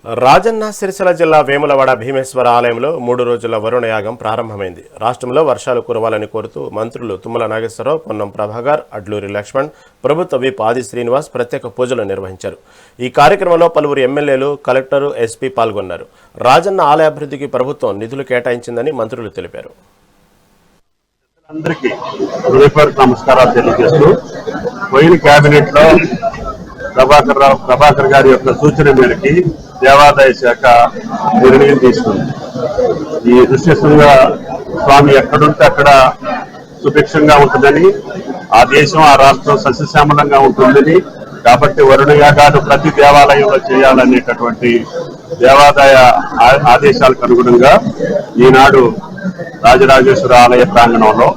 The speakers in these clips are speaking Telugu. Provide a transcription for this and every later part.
రాజన్న సిరిసిల్ల జిల్లా వేములవాడ భీమేశ్వర ఆలయంలో 3 రోజుల వరుణ యాగం ప్రారంభమైంది. రాష్ట్రంలో వర్షాలు కురవాలని కోరుతూ మంత్రులు తుమ్మల నాగేశ్వరరావు, పొన్నం ప్రభాకర్, అడ్లూరి లక్ష్మణ్, ప్రభుత్వ విప్ ఆది శ్రీనివాస్ ప్రత్యేక పూజలు నిర్వహించారు. ఈ కార్యక్రమంలో పలువురు ఎమ్మెల్యేలు, కలెక్టర్, ఎస్పీ పాల్గొన్నారు. రాజన్న ఆలయ అభివృద్ధికి ప్రభుత్వం నిధులు కేటాయించిందని మంత్రులు తెలిపారు. అందరికీ హృదయపూర్వక నమస్కారాలు తెలియజేస్తూ పోయిన కేబినెట్ లో ప్రభాకర్ గారి యొక్క సూచన మేరకి దేవాదాయ శాఖ నిర్ణయం తీసుకుంది. ఈ ఋష్యశృంగ స్వామి ఎక్కడుంటే అక్కడ సుభిక్షంగా ఉంటుందని, ఆ దేశం ఆ రాష్ట్రం సస్యశ్యామలంగా ఉంటుందని, కాబట్టి వరుణ యాగాలు ప్రతి దేవాలయంలో చేయాలనేటటువంటి దేవాదాయ ఆదేశాలకు అనుగుణంగా ఈనాడు రాజరాజేశ్వర ఆలయ ప్రాంగణంలో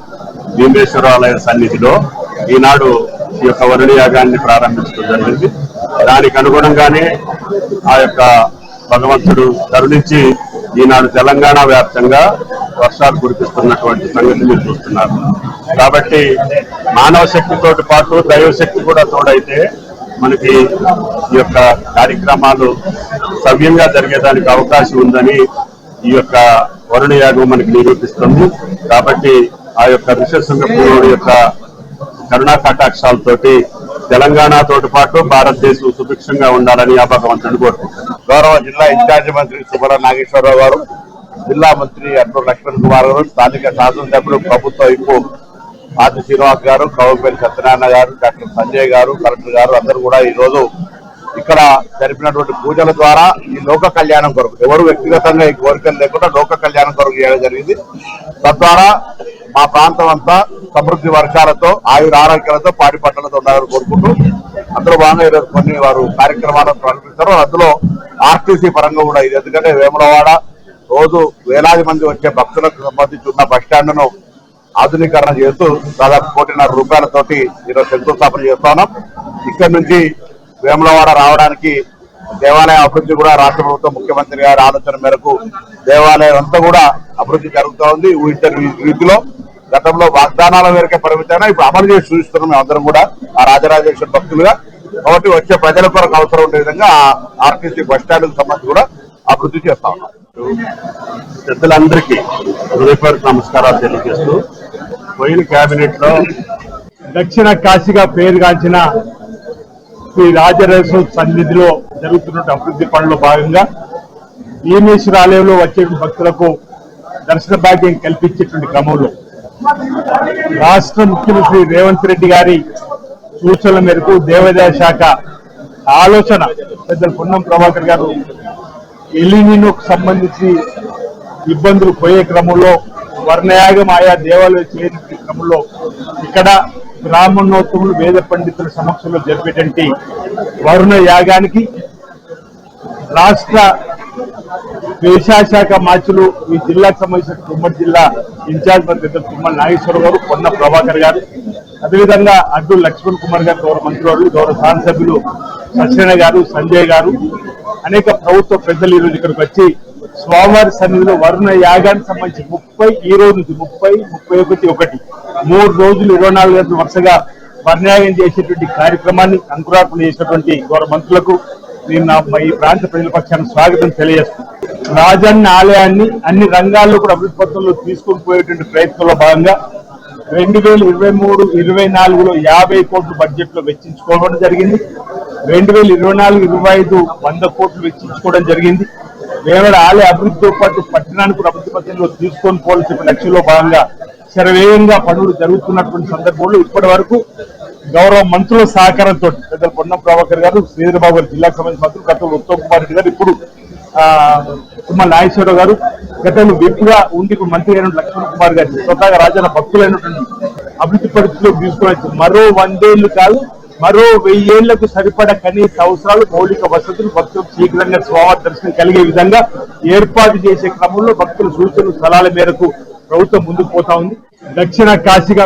భీమేశ్వర ఆలయ సన్నిధిలో ఈనాడు ఈ యొక్క వరుణ యాగాన్ని ప్రారంభించడం జరిగింది. దానికి అనుగుణంగానే ఆ యొక్క భగవంతుడు కరుణించి ఈనాడు తెలంగాణ వ్యాప్తంగా వర్షాలు కురిపిస్తున్నటువంటి సంగతి మీరు చూస్తున్నారు. కాబట్టి మానవ శక్తితో పాటు దైవశక్తి కూడా తోడైతే మనకి ఈ యొక్క కార్యక్రమాలు సవ్యంగా జరిగేదానికి అవకాశం ఉందని ఈ యొక్క వరుణ యాగం మనకి నిరూపిస్తుంది. కాబట్టి ఆ యొక్క ఋషశృంగ పూర్వుడి యొక్క కరుణా కటాక్షాలతోటి తెలంగాణతో పాటు భారతదేశం సుభిక్షంగా ఉండాలని ఆ భగవంతుడు కోరుకుంటున్నారు. గౌరవ జిల్లా ఇన్ఛార్జి మంత్రి తుమ్మల నాగేశ్వరరావు గారు, జిల్లా మంత్రి అడ్లూరి లక్ష్మణ్ కుమార్ గారు, స్థానిక శాసనసభ్యులు, ప్రభుత్వ విప్ ఆది శ్రీనివాస్ గారు, కౌంపల్లి సత్యనారాయణ గారు, డాక్టర్ సంజయ్ గారు, కలెక్టర్ గారు అందరూ కూడా ఈ రోజు ఇక్కడ జరిపినటువంటి పూజల ద్వారా ఈ లోక కళ్యాణం కొరకు, ఎవరు వ్యక్తిగతంగా ఈ కోరికలు లేకుండా లోక కళ్యాణం కొరకు చేయడం జరిగింది. తద్వారా మా ప్రాంతం అంతా సమృద్ధి వర్షాలతో, ఆయుర ఆరోగ్యాలతో, పాడి పంటలతో ఉండాలని కోరుకుంటూ అందులో భాగంగా ఈరోజు కొన్ని వారు కార్యక్రమాలను ప్రారంభిస్తారు. అందులో ఆర్టీసీ పరంగా కూడా ఇది, ఎందుకంటే వేములవాడ రోజు వేలాది మంది వచ్చే భక్తులకు సంబంధించి ఉన్న బస్టాండ్ను ఆధునీకరణ చేస్తూ దాదాపు 1,50,00,000 రూపాయలతోటి ఈరోజు శంకుస్థాపన చేస్తున్నాం. ఇక్కడి నుంచి వేములవాడ రావడానికి దేవాలయ అభివృద్ధి కూడా రాష్ట్ర ప్రభుత్వం ముఖ్యమంత్రి గారి ఆలోచన మేరకు దేవాలయం అంతా కూడా అభివృద్ధి జరుగుతూ ఉంది. ఊహించని రీతిలో గతంలో వాగ్దానాల మేరకే పరిమితమైన ఇప్పుడు అమలు చేసి చూపిస్తున్నాం మేము అందరం కూడా ఆ రాజరాజేశ్వర భక్తులుగా. కాబట్టి వచ్చే ప్రజల కొరకు అవసరం ఉండే విధంగా ఆర్టీసీ బస్టాండ్కు సంబంధించి కూడా అభివృద్ధి చేస్తా ఉన్నాం. పెద్దలందరికీ హృదయపూర్వక నమస్కారాలు తెలియజేస్తూ పోయిన కేబినెట్ లో దక్షిణ కాశీగా పేరుగాంచిన శ్రీ రాజరాజేశ్వర సన్నిధిలో జరుగుతున్న అభివృద్ధి పనుల్లో భాగంగా భీమేశ్వర ఆలయంలో వచ్చే భక్తులకు దర్శన భాగ్యం కల్పించేటువంటి క్రమంలో రాష్ట్ర ముఖ్యమంత్రి రేవంత్ రెడ్డి గారి సూచనల మేరకు దేవాదాయ శాఖ ఆలోచన పెద్దలు పొన్నం ప్రభాకర్ గారు ఎలినినోకు సంబంధించి ఇబ్బందులు పోయే క్రమంలో వర్ణయాగం ఆయా దేవాలయాలు చేయని క్రమంలో ఇక్కడ బ్రాహ్మణోత్తములు, వేద పండితుల సమక్షంలో జరిపేటువంటి వరుణ యాగానికి రాష్ట్ర శాఖ మార్చులు ఈ జిల్లాకు సంబంధించిన ఉమ్మడి జిల్లా ఇన్ఛార్జ్ మంత్రి తుమ్మల నాగేశ్వరరావు గారు, పొన్న ప్రభాకర్ గారు, అదేవిధంగా అడ్లూరి లక్ష్మణ్ కుమార్ గారు, గౌరవ మంత్రివర్యులు, గౌరవ శాసనసభ్యులు సత్యనారాయణ గారు, సంజయ్ గారు, అనేక ప్రభుత్వ పెద్దలు ఈ రోజు ఇక్కడికి వచ్చి స్వామివారి సన్నిధిలో వరుణ యాగానికి సంబంధించి 30 ఈ రోజు నుంచి 30, 31, 3 రోజులు 24 గంటలు వరుసగా వర్ణయాగం చేసేటువంటి కార్యక్రమాన్ని అంకురార్పణ చేసినటువంటి గౌరవ మంత్రులకు నేను ఈ ప్రాంత ప్రజల పక్షాన్ని స్వాగతం తెలియజేస్తున్నాను. రాజన్న ఆలయాన్ని అన్ని రంగాల్లో కూడా అభివృద్ధి పథంలో తీసుకుని పోయేటువంటి ప్రయత్నంలో భాగంగా 2023-24లో 50 కోట్లు బడ్జెట్ లో వెచ్చించుకోవడం జరిగింది. 2024-25 100 కోట్లు వెచ్చించుకోవడం జరిగింది. వేములవాడ ఆలయ అభివృద్ధితో పాటు పట్టణానికి కూడా అభివృద్ధి పథంలో తీసుకొని పోవాల్సిన లక్ష్యంలో భాగంగా శరవేగంగా పనులు జరుగుతున్నటువంటి సందర్భంలో ఇప్పటి వరకు గౌరవ మంత్రుల సహకారంతో పెద్దలు పొన్నం ప్రభాకర్ గారు, శ్రీధరబాబు గారు జిల్లాకు సంబంధించిన మంత్రులు, గతంలో ఉత్తమ్ కుమార్ రెడ్డి గారు, ఇప్పుడు తుమ్మల నాగేశ్వరరావు గారు, గతంలో విప్గా ఉండి ఇప్పుడు మంత్రి అయిన లక్ష్మణ్ కుమార్ గారు స్వతహాగా రాజన్న భక్తులైనటువంటి అభివృద్ధి పరిస్థితుల్లో తీసుకుని మరో 100 ఏళ్లు కాదు, మరో 1000 ఏళ్లకు సరిపడా కనీస అవసరాలు, మౌలిక వసతులు భక్తులకు శీఘ్రంగా స్వామి దర్శనం కలిగే విధంగా ఏర్పాటు చేసే క్రమంలో భక్తుల సూచనలు సలహాల మేరకు ప్రభుత్వం ముందుకు పోతా ఉంది. దక్షిణ కాశీగా